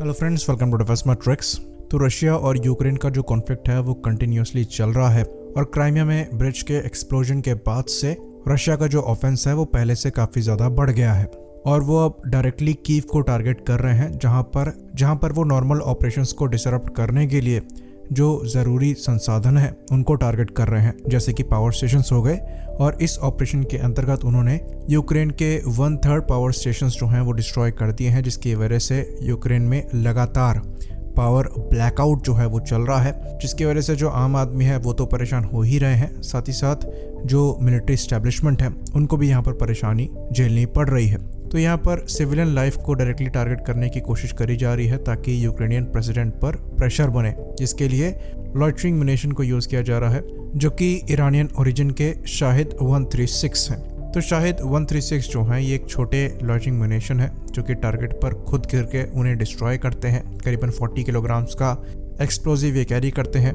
Hello friends, welcome to defence matrix. तो Russia और Ukraine का जो कॉन्फ्लिक्ट है वो कंटिन्यूसली चल रहा है और क्राइमिया में ब्रिज के एक्सप्लोजन के बाद से रशिया का जो ऑफेंस है वो पहले से काफ़ी ज़्यादा बढ़ गया है और वो अब डायरेक्टली कीव को टारगेट कर रहे हैं, जहां पर वो नॉर्मल ऑपरेशंस को डिसरप्ट करने के लिए जो ज़रूरी संसाधन है उनको टारगेट कर रहे हैं, जैसे कि पावर स्टेशंस हो गए। और इस ऑपरेशन के अंतर्गत उन्होंने यूक्रेन के 1/3 पावर स्टेशंस जो हैं वो डिस्ट्रॉय कर दिए हैं, जिसकी वजह से यूक्रेन में लगातार पावर ब्लैकआउट जो है वो चल रहा है, जिसकी वजह से जो आम आदमी है वो तो परेशान हो ही रहे हैं, साथ ही साथ जो मिलिट्री एस्टेब्लिशमेंट है उनको भी यहाँ पर परेशानी झेलनी पड़ रही है। तो यहाँ पर सिविलियन लाइफ को डायरेक्टली टारगेट करने की कोशिश करी जा रही है ताकि यूक्रेनियन प्रेसिडेंट पर प्रेशर बने, जिसके लिए लॉइटरिंग म्यूनिशन को यूज़ किया जा रहा है, जो कि ईरानियन ओरिजिन के शाहिद 136 हैं। तो शाहिद 136 जो हैं ये एक छोटे लॉइटरिंग म्यूनिशन है जो कि टारगेट पर खुद गिर के उन्हें डिस्ट्रॉय करते हैं। करीबन 40 किलोग्राम्स का एक्सप्लोजिव ये कैरी करते हैं।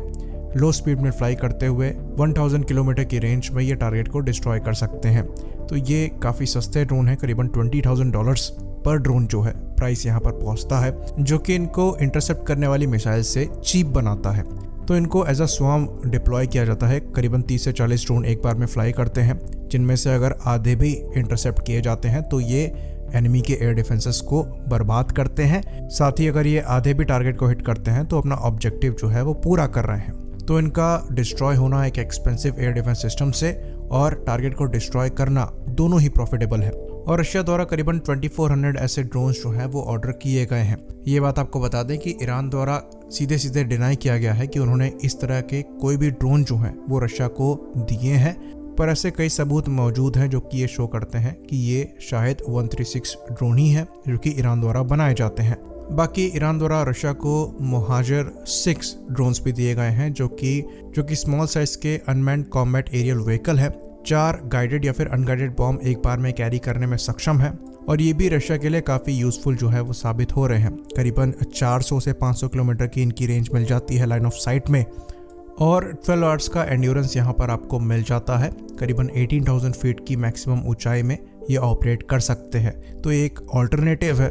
लो स्पीड में फ्लाई करते हुए 1000 किलोमीटर की रेंज में ये टारगेट को डिस्ट्रॉय कर सकते हैं। तो ये काफ़ी सस्ते ड्रोन है, करीबन $20,000 पर ड्रोन जो है प्राइस यहाँ पर पहुँचता है, जो कि इनको इंटरसेप्ट करने वाली मिसाइल से चीप बनाता है। तो इनको एज अ स्वार्म डिप्लॉय किया जाता है। करीबन 30 से 40 ड्रोन एक बार में फ्लाई करते हैं, जिनमें से अगर आधे भी इंटरसेप्ट किए जाते हैं तो ये एनिमी के एयर डिफेंसेस को बर्बाद करते हैं। साथ ही अगर ये आधे भी टारगेट को हिट करते हैं तो अपना ऑब्जेक्टिव जो है वो पूरा कर रहे हैं। तो इनका डिस्ट्रॉय होना एक एक्सपेंसिव एयर डिफेंस सिस्टम से और टारगेट को डिस्ट्रॉय करना दोनों ही प्रॉफिटेबल है। और रशिया द्वारा करीबन 2400 ऐसे ड्रोन्स जो हैं वो ऑर्डर किए गए हैं। ये बात आपको बता दें कि ईरान द्वारा सीधे सीधे डिनाई किया गया है कि उन्होंने इस तरह के कोई भी ड्रोन जो हैं वो रशिया को दिए हैं, पर ऐसे कई सबूत मौजूद हैं जो कि ये शो करते हैं कि ये शायद 136 ड्रोन ही है जो कि ईरान द्वारा बनाए जाते हैं। बाकी ईरान द्वारा रशिया को मोहाजिर 6 ड्रोन्स भी दिए गए हैं, जो कि स्मॉल साइज के अनमैन्ड कॉम्बैट एरियल व्हीकल है। 4 गाइडेड या फिर अनगाइडेड बॉम्ब एक बार में कैरी करने में सक्षम है और ये भी रशिया के लिए काफ़ी यूज़फुल जो है वो साबित हो रहे हैं। करीबन 400 से 500 किलोमीटर की इनकी रेंज मिल जाती है लाइन ऑफ साइट में और 12 आवर्स का एंड्योरेंस यहाँ पर आपको मिल जाता है। करीबन 18,000 फीट की मैक्सिमम ऊंचाई में ये ऑपरेट कर सकते हैं। तो एक ऑल्टरनेटिव है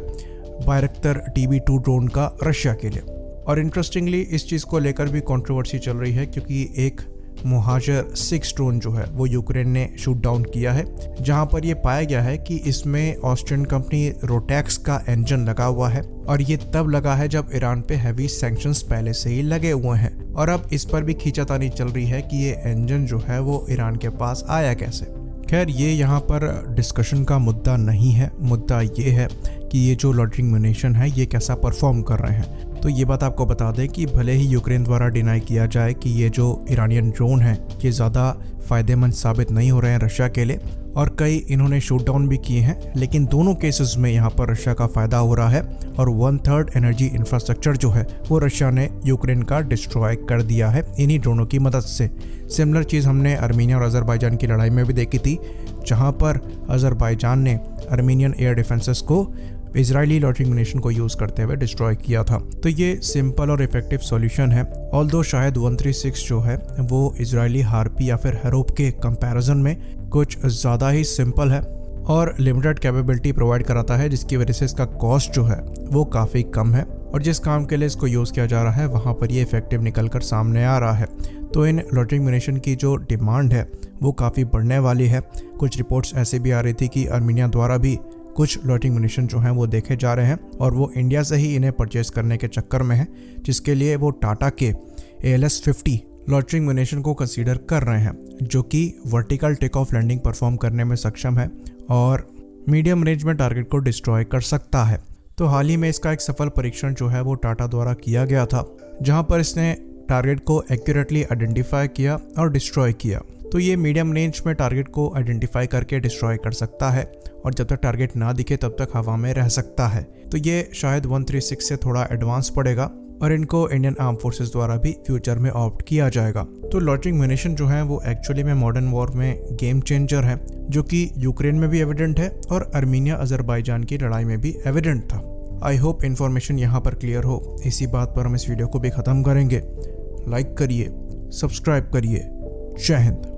बायरक्तर TB2 ड्रोन का रशिया के लिए। और इंटरेस्टिंगली इस चीज़ को लेकर भी कंट्रोवर्सी चल रही है, क्योंकि एक मोहाजिर 6 ड्रोन जो है वो यूक्रेन ने शूट डाउन किया है, जहां पर ये पाया गया है कि इसमें ऑस्ट्रियन कंपनी रोटैक्स का इंजन लगा हुआ है और ये तब लगा है जब ईरान पे हैवी सैंक्शंस पहले से ही लगे हुए हैं। और अब इस पर भी खींचातानी चल रही है कि ये इंजन जो है वो ईरान के पास आया कैसे। खैर, ये यहाँ पर डिस्कशन का मुद्दा नहीं है। मुद्दा ये है कि ये जो लॉइटरिंग म्यूनिशन है ये कैसा परफॉर्म कर रहे हैं। तो ये बात आपको बता दें कि भले ही यूक्रेन द्वारा डिनाई किया जाए कि ये जो ईरानियन ड्रोन है ये ज़्यादा फ़ायदेमंद साबित नहीं हो रहे हैं रशिया के लिए, और कई इन्होंने शूट डाउन भी किए हैं, लेकिन दोनों केसेस में यहाँ पर रशिया का फ़ायदा हो रहा है और 1/3 एनर्जी इंफ्रास्ट्रक्चर जो है वो रशिया ने यूक्रेन का डिस्ट्रॉय कर दिया है इन्हीं ड्रोनों की मदद से। सिमिलर चीज़ हमने अर्मीनिया और अज़रबाईजान की लड़ाई में भी देखी थी, जहाँ पर अज़रबाईजान ने अर्मीनियन एयर डिफेंसेस को इजरायली लॉइटरिंग म्यूनिशन को यूज़ करते हुए डिस्ट्रॉय किया था। तो ये सिंपल और इफेक्टिव सॉल्यूशन है। ऑल्दो शायद 136 जो है वो इजरायली हार्पी या फिर हेरोप के कंपैरिजन में कुछ ज़्यादा ही सिंपल है और लिमिटेड कैपेबिलिटी प्रोवाइड कराता है, जिसकी वजह से इसका कॉस्ट जो है वो काफ़ी कम है और जिस काम के लिए इसको यूज़ किया जा रहा है वहाँ पर ये इफेक्टिव निकल कर सामने आ रहा है। तो इन लॉइटरिंग म्यूनिशन की जो डिमांड है वो काफ़ी बढ़ने वाली है। कुछ रिपोर्ट्स ऐसे भी आ रही थी कि अर्मीनिया द्वारा भी कुछ लॉइटरिंग म्यूनिशन जो हैं वो देखे जा रहे हैं और वो इंडिया से ही इन्हें परचेज करने के चक्कर में है, जिसके लिए वो टाटा के ALS-50 लॉइटरिंग म्यूनिशन को कंसीडर कर रहे हैं, जो कि vertical take off landing perform करने में सक्षम है और मीडियम रेंज में टारगेट को डिस्ट्रॉय कर सकता है। तो हाल ही में इसका एक सफल परीक्षण जो है वो टाटा द्वारा किया गया था, जहाँ पर इसने टारगेट को एक्यूरेटली आइडेंटिफाई किया और डिस्ट्रॉय किया। तो ये मीडियम रेंज में टारगेट को आइडेंटिफाई करके डिस्ट्रॉय कर सकता है और जब तक टारगेट ना दिखे तब तक हवा में रह सकता है। तो ये शायद 136 से थोड़ा एडवांस पड़ेगा और इनको इंडियन आर्म फोर्सेस द्वारा भी फ्यूचर में ऑप्ट किया जाएगा। तो लॉइटरिंग म्यूनिशन जो है वो एक्चुअली में मॉडर्न वॉर में गेम चेंजर है, जो कि यूक्रेन में भी एविडेंट है और अर्मीनिया अज़रबाईजान की लड़ाई में भी एविडेंट था। आई होप इन्फॉर्मेशन यहाँ पर क्लियर हो। इसी बात पर हम इस वीडियो को भी ख़त्म करेंगे। लाइक करिए, सब्सक्राइब करिए। जय हिंद।